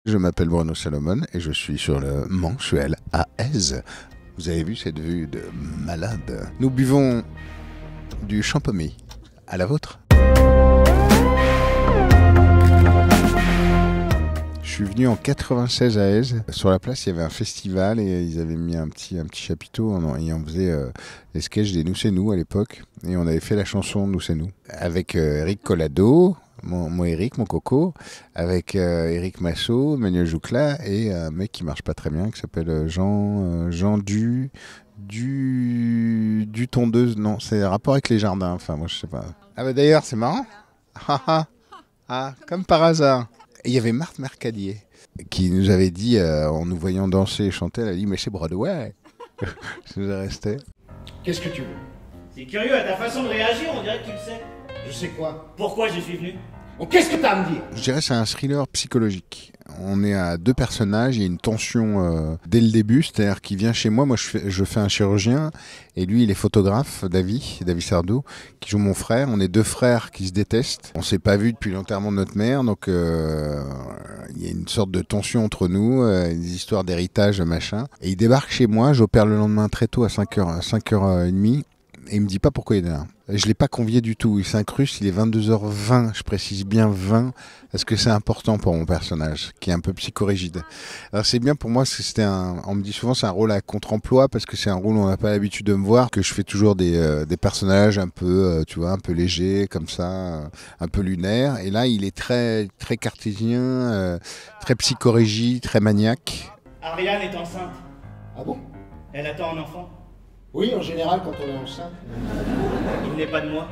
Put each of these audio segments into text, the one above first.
Je m'appelle Bruno Salomon et je suis sur le mensuel à Aise. Vous avez vu cette vue de malade. Nous buvons du champomis. À la vôtre? Je suis venu en 96 à Aise. Sur la place, il y avait un festival et ils avaient mis un petit chapiteau et on faisait les sketchs des Nous c'est nous à l'époque. Et on avait fait la chanson Nous c'est nous avec Eric Collado. Mon Eric, mon coco, avec Eric Massot, Manuel Joucla et un mec qui marche pas très bien qui s'appelle Jean du tondeuse. Non, c'est un rapport avec les jardins. Enfin, moi je sais pas. Ah bah d'ailleurs, c'est marrant. Comme par hasard. Et il y avait Marthe Mercadier qui nous avait dit en nous voyant danser et chanter, elle a dit mais c'est Broadway. Je nous restais. Qu'est-ce que tu veux? C'est curieux, à ta façon de réagir, on dirait que tu le sais. Je sais quoi? Pourquoi je suis venu? Bon, qu'est-ce que t'as à me dire? Je dirais que c'est un thriller psychologique. On est à deux personnages, il y a une tension dès le début, c'est-à-dire qu'il vient chez moi, je fais un chirurgien, et lui il est photographe, David Sardou, qui joue mon frère. On est deux frères qui se détestent. On s'est pas vus depuis l'enterrement de notre mère, donc il y a une sorte de tension entre nous, des histoires d'héritage, machin. Et il débarque chez moi, j'opère le lendemain très tôt à 5h30, et il me dit pas pourquoi il est là. Je l'ai pas convié du tout, il s'incruste, il est 22h20, je précise bien 20, parce que c'est important pour mon personnage, qui est un peu psychorigide. Alors c'est bien pour moi, parce que on me dit souvent c'est un rôle à contre-emploi, parce que c'est un rôle où on n'a pas l'habitude de me voir, que je fais toujours des personnages un peu, tu vois, un peu légers, comme ça, un peu lunaires. Et là, il est très, très cartésien, très psychorigide, très maniaque. Ariane est enceinte. Ah bon? Elle attend un enfant. Oui, en général, quand on est enceinte. Il n'est pas de moi.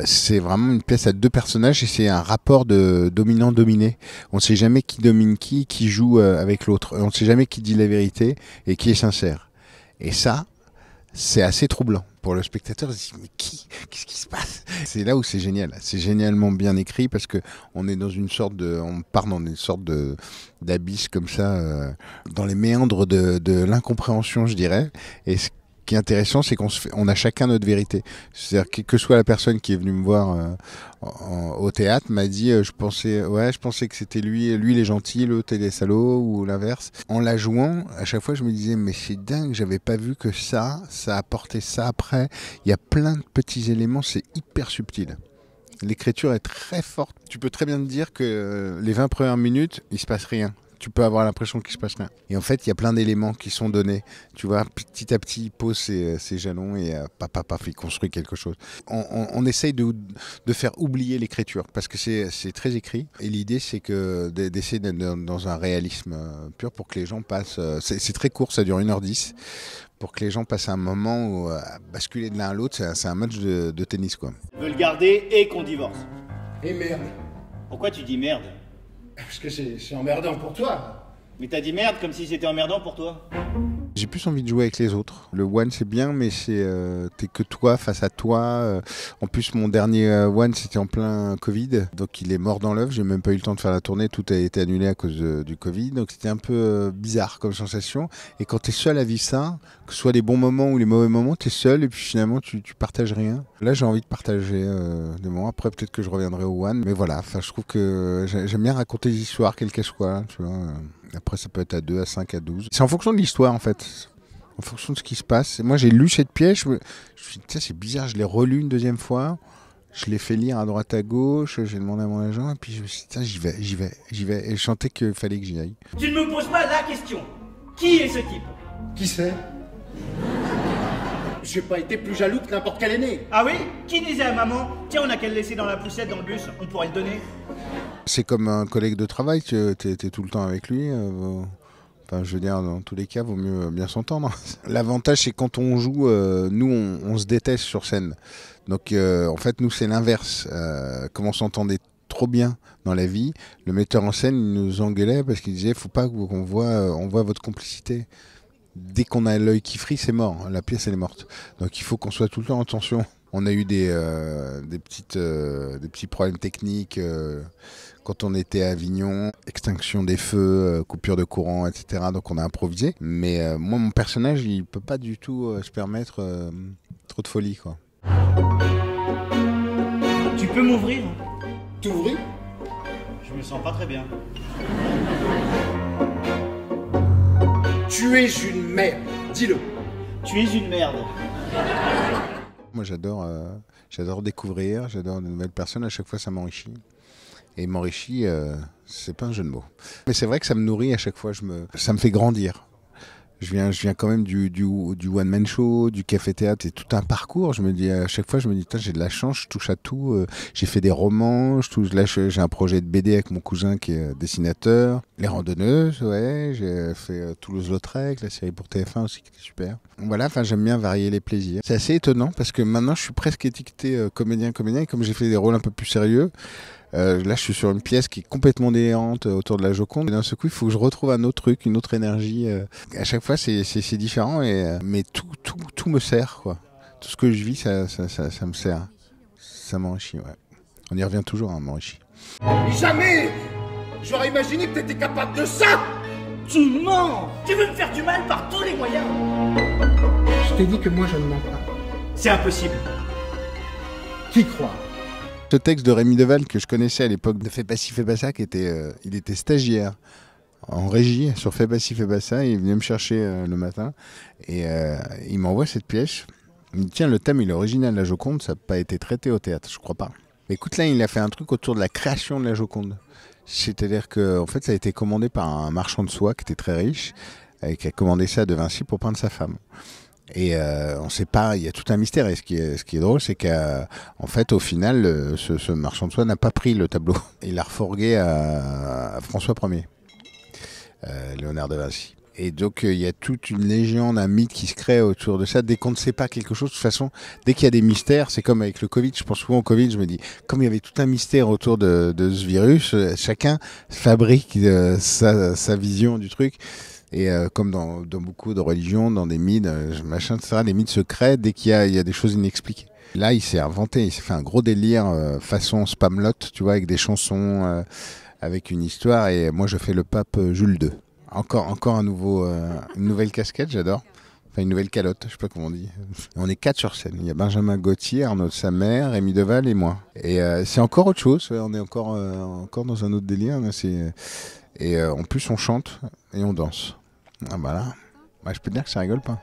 C'est vraiment une pièce à deux personnages et c'est un rapport de dominant-dominé. On ne sait jamais qui domine qui joue avec l'autre. On ne sait jamais qui dit la vérité et qui est sincère. Et ça, c'est assez troublant. Pour le spectateur, il se dit mais qu'est-ce qui se passe? C'est là où c'est génial. C'est génialement bien écrit parce que on est dans une sorte on part dans une sorte d'abysse comme ça, dans les méandres de l'incompréhension, je dirais. Et ce qui est intéressant, c'est on a chacun notre vérité. C'est-à-dire quelle que soit la personne qui est venue me voir au théâtre m'a dit je pensais que c'était lui il est gentil, l'autre il est salaud ou l'inverse. En la jouant, à chaque fois je me disais mais c'est dingue, j'avais pas vu que ça apportait ça après. Il y a plein de petits éléments, c'est hyper subtil. L'écriture est très forte. Tu peux très bien te dire que les 20 premières minutes, il se passe rien. Tu peux avoir l'impression qu'il se passe rien. Et en fait, il y a plein d'éléments qui sont donnés. Tu vois, petit à petit, il pose ses jalons et paf, il construit quelque chose. On essaye de faire oublier l'écriture parce que c'est très écrit. Et l'idée, c'est d'essayer d'être dans un réalisme pur pour que les gens passent... C'est très court, ça dure 1h10. Pour que les gens passent un moment où basculer de l'un à l'autre, c'est un match de tennis, quoi. Je veux le garder et qu'on divorce. Et merde. Pourquoi tu dis merde? Parce que c'est emmerdant pour toi. Mais t'as dit merde comme si c'était emmerdant pour toi. J'ai plus envie de jouer avec les autres. Le one c'est bien, mais t'es que toi face à toi. En plus mon dernier one c'était en plein Covid, donc il est mort dans l'œuf. J'ai même pas eu le temps de faire la tournée, tout a été annulé à cause du Covid, donc c'était un peu bizarre comme sensation. Et quand t'es seul à vivre ça, que ce soit les bons moments ou les mauvais moments, t'es seul et puis finalement tu partages rien. Là j'ai envie de partager des moments. Après peut-être que je reviendrai au one, mais voilà. Enfin je trouve que j'aime bien raconter des histoires, quelles qu'elles soient, tu vois. Après, ça peut être à 2, à 5, à 12. C'est en fonction de l'histoire, en fait. En fonction de ce qui se passe. Et moi, j'ai lu cette pièce. Je me suis dit, tiens, c'est bizarre. Je l'ai relue une deuxième fois. Je l'ai fait lire à droite, à gauche. J'ai demandé à mon agent. Et puis, je me suis dit, tiens, j'y vais. Et je sentais qu'il fallait que j'y aille. Tu ne me poses pas la question. Qui est ce type? Qui c'est? J'ai pas été plus jaloux que n'importe quel aîné. Ah oui? Qui disait à maman, tiens, on a qu'à le laisser dans la poussette dans le bus, on pourrait le donner? C'est comme un collègue de travail. T'es tout le temps avec lui. Enfin, je veux dire, dans tous les cas, vaut mieux bien s'entendre. L'avantage, c'est quand on joue, nous, on se déteste sur scène. Donc, en fait, nous, c'est l'inverse. Comme on s'entendait trop bien dans la vie, le metteur en scène il nous engueulait parce qu'il disait, faut pas qu'on voit votre complicité. Dès qu'on a l'œil qui frit, c'est mort. La pièce, elle est morte. Donc, il faut qu'on soit tout le temps en tension. On a eu des petits problèmes techniques quand on était à Avignon, extinction des feux, coupure de courant, etc. Donc on a improvisé. Mais moi, mon personnage, il peut pas du tout se permettre trop de folie, quoi. Tu peux m'ouvrir? T'ouvrir? Je me me sens pas très bien. Tu es une merde, dis-le. Tu es une merde. Moi j'adore découvrir, j'adore de nouvelles personnes, à chaque fois ça m'enrichit. Et m'enrichit, c'est pas un jeu de mots. Mais c'est vrai que ça me nourrit à chaque fois, ça me fait grandir. Je viens quand même du one-man show, du café-théâtre, c'est tout un parcours. Je me dis, à chaque fois, j'ai de la chance, je touche à tout. J'ai fait des romans, j'ai un projet de BD avec mon cousin qui est dessinateur. Les randonneuses, ouais, j'ai fait Toulouse-Lautrec, la série pour TF1 aussi qui était super. Voilà, enfin, j'aime bien varier les plaisirs. C'est assez étonnant parce que maintenant, je suis presque étiqueté comédien, et comme j'ai fait des rôles un peu plus sérieux, là, je suis sur une pièce qui est complètement délirante autour de la Joconde. Et d'un seul coup, il faut que je retrouve un autre truc, une autre énergie. À chaque fois, c'est différent, mais tout me sert, quoi. Tout ce que je vis, ça me sert. Ça m'enrichit, ouais. On y revient toujours, hein, m'enrichit. Jamais j'aurais imaginé que t'étais capable de ça. Tu mens. Tu veux me faire du mal par tous les moyens. Je t'ai dit que moi je ne mens pas. C'est impossible. Qui croit? Ce texte de Rémi Deval que je connaissais à l'époque de Fais pas ci, fais pas ça, il était stagiaire en régie sur Fais pas ci, fais pas ça. Il venait me chercher le matin et il m'envoie cette pièce. Il me dit tiens, le thème il est original, la Joconde, ça n'a pas été traité au théâtre, je crois pas. Écoute, là il a fait un truc autour de la création de la Joconde. C'est-à-dire que en fait ça a été commandé par un marchand de soie qui était très riche et qui a commandé ça à De Vinci pour peindre sa femme. Et on ne sait pas, il y a tout un mystère. Et ce qui est drôle, c'est qu'en fait, au final, ce marchand de soie n'a pas pris le tableau. Il l'a refourgué à François Ier, Léonard de Vinci. Et donc, il y a toute une légende, un mythe qui se crée autour de ça. Dès qu'on ne sait pas quelque chose, de toute façon, dès qu'il y a des mystères, c'est comme avec le Covid. Je pense souvent au Covid, je me dis, comme il y avait tout un mystère autour de ce virus, chacun fabrique sa vision du truc. Et comme dans beaucoup de religions, dans des mythes, machin, etc., les mythes se créent dès qu'il y a des choses inexpliquées. Là, il s'est fait un gros délire façon Spamalot, tu vois, avec des chansons, avec une histoire. Et moi, je fais le pape Jules II. Encore une nouvelle casquette, j'adore. Enfin, une nouvelle calotte, je sais pas comment on dit. On est 4 sur scène. Il y a Benjamin Gauthier, Arnaud de sa mère, Rémi Deval et moi. Et c'est encore autre chose. On est encore dans un autre délire. Là, et en plus, on chante et on danse. Ah bah là, je peux te dire que ça rigole pas.